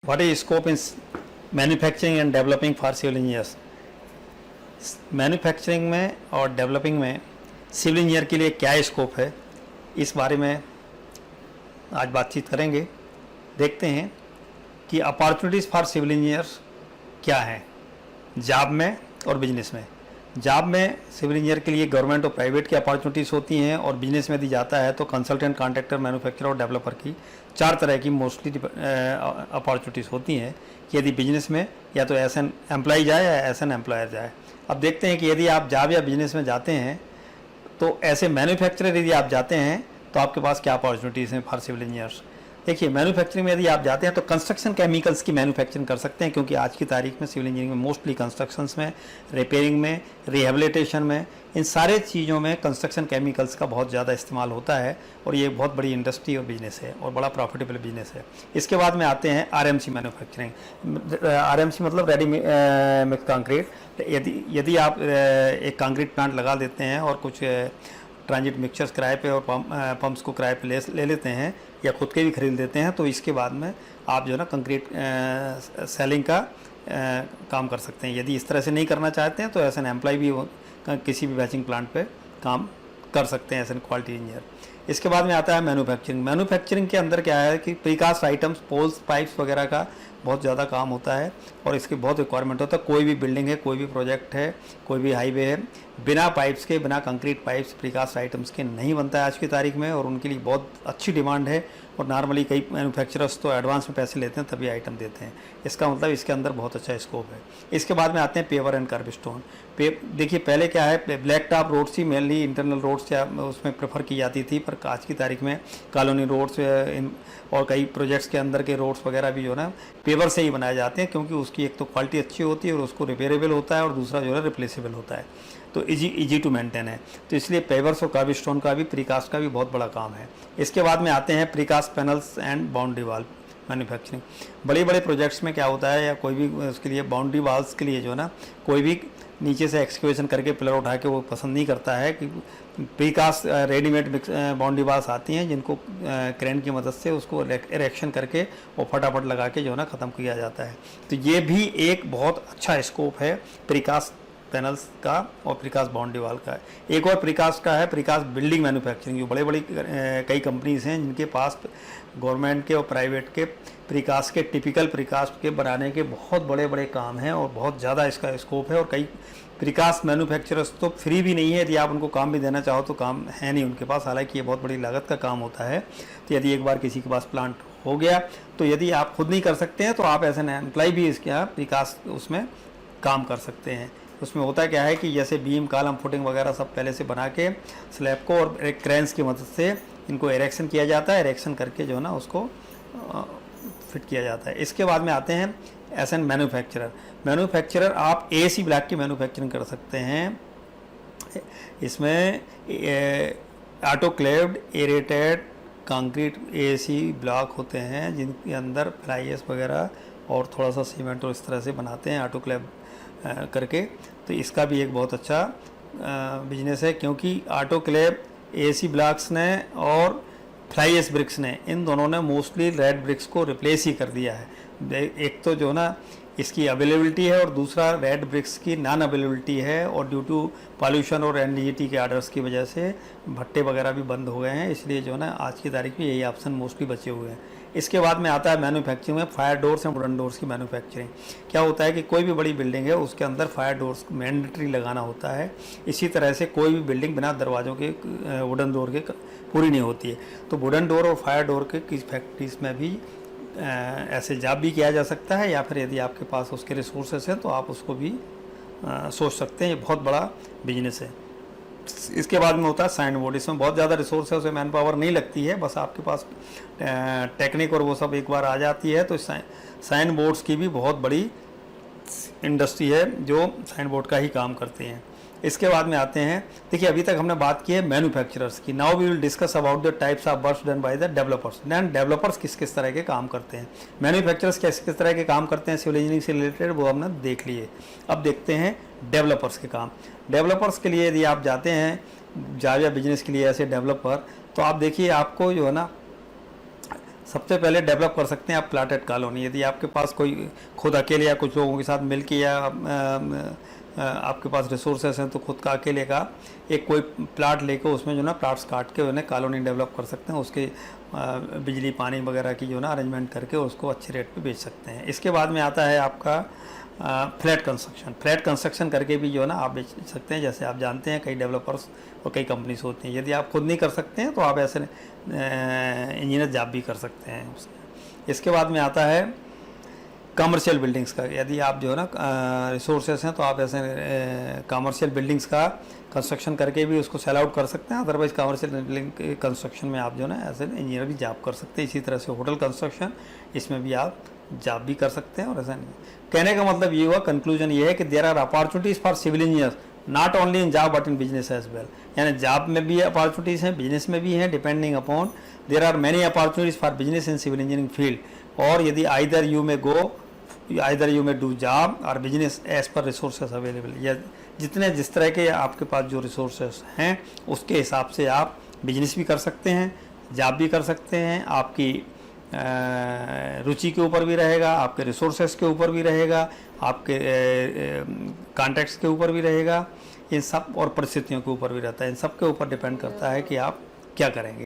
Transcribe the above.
What is scope in manufacturing and developing for civil engineers? Manufacturing में और developing में civil engineer के लिए क्या स्कोप है, इस बारे में आज बातचीत करेंगे। देखते हैं कि अपॉर्चुनिटीज़ फॉर सिविल इंजीनियर्स क्या हैं जॉब में और बिजनेस में। जॉब में सिविल इंजीनियर के लिए गवर्नमेंट और प्राइवेट की अपॉर्चुनिटीज़ होती हैं, और बिजनेस में यदि जाता है तो कंसल्टेंट, कॉन्ट्रैक्टर, मैन्युफैक्चरर और डेवलपर की 4 तरह की मोस्टली अपॉर्चुनिटीज़ होती हैं कि यदि बिजनेस में या तो एज एन एम्प्लॉय जाए या एज एन एम्प्लॉयर जाए। अब देखते हैं कि यदि आप जॉब या बिजनेस में जाते हैं तो ऐसे मैन्युफैक्चरर यदि आप जाते हैं तो आपके पास क्या अपॉर्चुनिटीज़ हैं फॉर सिविल इंजीनियर्स। देखिए, मैन्युफैक्चरिंग में यदि आप जाते हैं तो कंस्ट्रक्शन केमिकल्स की मैन्युफैक्चरिंग कर सकते हैं, क्योंकि आज की तारीख में सिविल इंजीनियरिंग में मोस्टली कंस्ट्रक्शंस में, रिपेयरिंग में, रिहेबिलिटेशन में, इन सारे चीज़ों में कंस्ट्रक्शन केमिकल्स का बहुत ज़्यादा इस्तेमाल होता है, और ये बहुत बड़ी इंडस्ट्री और बिजनेस है और बड़ा प्रॉफिटेबल बिजनेस है। इसके बाद में आते हैं आरएमसी मैन्युफैक्चरिंग। आरएमसी मतलब रेडी मिक्स कंक्रीट। यदि आप एक कंक्रीट प्लांट लगा देते हैं और कुछ ट्रांजिट मिक्सचर्स किराए पे और पंप्स को किराए पे ले लेते हैं या खुद के भी खरीद लेते हैं, तो इसके बाद में आप जो है ना कंक्रीट सेलिंग का काम कर सकते हैं। यदि इस तरह से नहीं करना चाहते हैं तो एज एन एम्प्लॉय भी किसी भी बैचिंग प्लांट पे काम कर सकते हैं एज एन क्वालिटी इंजीनियर। इसके बाद में आता है मैन्युफैक्चरिंग। मैन्युफैक्चरिंग के अंदर क्या है कि प्रीकास्ट आइटम्स, पोल्स, पाइप्स वगैरह का बहुत ज़्यादा काम होता है और इसकी बहुत रिक्वायरमेंट होता है। कोई भी बिल्डिंग है, कोई भी प्रोजेक्ट है, कोई भी हाईवे है, बिना पाइप्स के, बिना कंक्रीट पाइप्स, प्रीकास्ट आइटम्स के नहीं बनता है आज की तारीख में, और उनके लिए बहुत अच्छी डिमांड है। और नॉर्मली कई मैन्युफैक्चरर्स तो एडवांस में पैसे लेते हैं तभी आइटम देते हैं। इसका मतलब इसके अंदर बहुत अच्छा स्कोप है। इसके बाद में आते हैं पेवर एंड कर्ब स्टोन। देखिए, पहले क्या है, ब्लैक टॉप रोड्स ही मेनली इंटरनल रोड्स या उसमें प्रेफर की जाती थी, पर आज की तारीख में कॉलोनी रोड्स और कई प्रोजेक्ट्स के अंदर के रोड्स वगैरह भी जो है ना पेवर से ही बनाए जाते हैं, क्योंकि उसकी एक तो क्वालिटी अच्छी होती है और उसको रिपेयरेबल होता है, और दूसरा जो है रिप्लेसेबल होता है, तो इजी टू मेंटेन है। तो इसलिए पेवर्स और कर्ब स्टोन का भी, प्रीकास्ट का भी बहुत बड़ा काम है। इसके बाद में आते हैं precast panels and boundary wall manufacturing. बड़े बड़े प्रोजेक्ट्स में क्या होता है, या कोई भी उसके लिए बाउंड्री वाल्स के लिए जो है ना, कोई भी नीचे से एक्सकेवेशन करके पिलर उठा के वो पसंद नहीं करता है कि प्रीकास्ट रेडीमेड बाउंड्री वाल्स आती हैं, जिनको क्रेन की मदद से उसको इरेक्शन करके और फटाफट लगा के जो है ना ख़त्म किया जाता है। तो ये भी एक बहुत अच्छा स्कोप है प्रीकास्ट पैनल्स का और प्रीकास्ट बाउंड्री वाल का। एक और प्रीकास्ट का है प्रीकास्ट बिल्डिंग मैन्युफैक्चरिंग। जो बड़े बड़ी कई कंपनीज हैं जिनके पास गवर्नमेंट के और प्राइवेट के प्रीकास्ट के, टिपिकल प्रीकास्ट के बनाने के बहुत बड़े बड़े काम हैं और बहुत ज़्यादा इसका स्कोप है। और कई प्रीकास्ट मैन्युफैक्चरर्स तो फ्री भी नहीं है, यदि आप उनको काम भी देना चाहो तो काम है नहीं उनके पास, हालांकि ये बहुत बड़ी लागत का काम होता है। तो यदि एक बार किसी के पास प्लांट हो गया तो यदि आप खुद नहीं कर सकते हैं तो आप एज एन एम्प्लॉय भी इसके यहाँ प्रीकास्ट उसमें काम कर सकते हैं। उसमें होता क्या है कि जैसे बीम, कॉलम, फुटिंग वगैरह सब पहले से बना के स्लैब को और एक क्रेन्स की मदद से इनको इरेक्शन किया जाता है, इरेक्शन करके जो है ना उसको फिट किया जाता है। इसके बाद में आते हैं एस एन मैन्युफैक्चरर आप एसी ब्लॉक की मैन्युफैक्चरिंग कर सकते हैं। इसमें autoclaved aerated concrete AC block होते हैं, जिनके अंदर फ्लाईएस वगैरह और थोड़ा सा सीमेंट और इस तरह से बनाते हैं ऑटोक्लेव करके। तो इसका भी एक बहुत अच्छा बिजनेस है, क्योंकि ऑटोक्लेव एसी ब्लॉक्स ने और फ्लाईएस ब्रिक्स ने, इन दोनों ने मोस्टली रेड ब्रिक्स को रिप्लेस ही कर दिया है। एक तो जो ना इसकी अवेलेबिलिटी है और दूसरा रेड ब्रिक्स की नॉन अवेलेबिलिटी है, और ड्यू टू पॉल्यूशन और एनजीटी के आर्डर्स की वजह से भट्टे वगैरह भी बंद हो गए हैं, इसलिए जो ना आज की तारीख में यही ऑप्शन मोस्टली बचे हुए हैं। इसके बाद में आता है मैन्युफैक्चरिंग में fire doors and wooden doors की मैन्युफैक्चरिंग। क्या होता है कि कोई भी बड़ी बिल्डिंग है उसके अंदर फायर डोर्स मैंडेटरी लगाना होता है। इसी तरह से कोई भी बिल्डिंग बिना दरवाज़ों के, वुडन डोर के पूरी नहीं होती है। तो वुडन डोर और फायर डोर के किस फैक्ट्रीज में भी ऐसे जॉब भी किया जा सकता है, या फिर यदि आपके पास उसके रिसोर्सेस हैं तो आप उसको भी सोच सकते हैं। ये बहुत बड़ा बिजनेस है। इसके बाद में होता है साइन बोर्ड। इसमें बहुत ज़्यादा रिसोर्स है, उसमें मैन पावर नहीं लगती है, बस आपके पास टेक्निक और वो सब एक बार आ जाती है। तो साइन बोर्ड्स की भी बहुत बड़ी इंडस्ट्री है जो साइन बोर्ड का ही काम करते हैं। इसके बाद में आते हैं, देखिए अभी तक हमने बात की है मैन्युफैक्चरर्स की। Now we will discuss about the types of work done by the developers. Developers किस किस तरह के काम करते हैं, मैन्युफैक्चरर्स किस किस तरह के काम करते हैं सिविल इंजीनियरिंग से रिलेटेड, वो हमने देख लिए। अब देखते हैं डेवलपर्स के काम। डेवलपर्स के लिए यदि आप जाते हैं जॉब या बिजनेस के लिए ऐसे डेवलपर, तो आप देखिए आपको जो है ना सबसे पहले डेवलप कर सकते हैं आप प्लाटेड कॉलोनी। यदि आपके पास कोई खुद अकेले या कुछ लोगों के साथ मिलके या आपके पास रिसोर्सेस हैं तो खुद का अकेले का एक कोई प्लाट लेके उसमें जो ना प्लाट्स काट के उन्हें कॉलोनी डेवलप कर सकते हैं, उसके बिजली पानी वगैरह की जो ना अरेंजमेंट करके उसको अच्छे रेट पे बेच सकते हैं। इसके बाद में आता है आपका फ्लैट कंस्ट्रक्शन। फ्लैट कंस्ट्रक्शन करके भी जो है ना आप बेच सकते हैं। जैसे आप जानते हैं कई डेवलपर्स और कई कंपनीज होती हैं, यदि आप खुद नहीं कर सकते हैं तो आप ऐसे इंजीनियर जॉब भी कर सकते हैं। इसके बाद में आता है कमर्शियल बिल्डिंग्स का। यदि आप जो है ना रिसोर्सेस हैं तो आप ऐसे कमर्शियल बिल्डिंग्स का कंस्ट्रक्शन करके भी उसको सेल आउट कर सकते हैं। अदरवाइज कमर्शियल बिल्डिंग कंस्ट्रक्शन में आप जो है ना एज एन इंजीनियर भी जॉब कर सकते हैं। इसी तरह से होटल कंस्ट्रक्शन, इसमें भी आप जॉब भी कर सकते हैं। और ऐसा नहीं, कहने का मतलब ये हुआ, कंक्लूजन ये है कि there are opportunities for civil engineers not only in job but in business as well. यानी जॉब में भी अपॉर्चुनिटीज़ हैं, बिजनेस में भी हैं, depending upon there are many opportunities for business in civil engineering field. और यदि either you may do job और business as per resources available, या जिस तरह के आपके पास जो रिसोर्सेज हैं उसके हिसाब से आप बिजनेस भी कर सकते हैं, जॉब भी कर सकते हैं। आपकी रुचि के ऊपर भी रहेगा, आपके रिसोर्सेज के ऊपर भी रहेगा, आपके कॉन्टैक्ट्स के ऊपर भी रहेगा, इन सब और परिस्थितियों के ऊपर भी रहता है। इन सब के ऊपर डिपेंड करता है कि आप क्या करेंगे।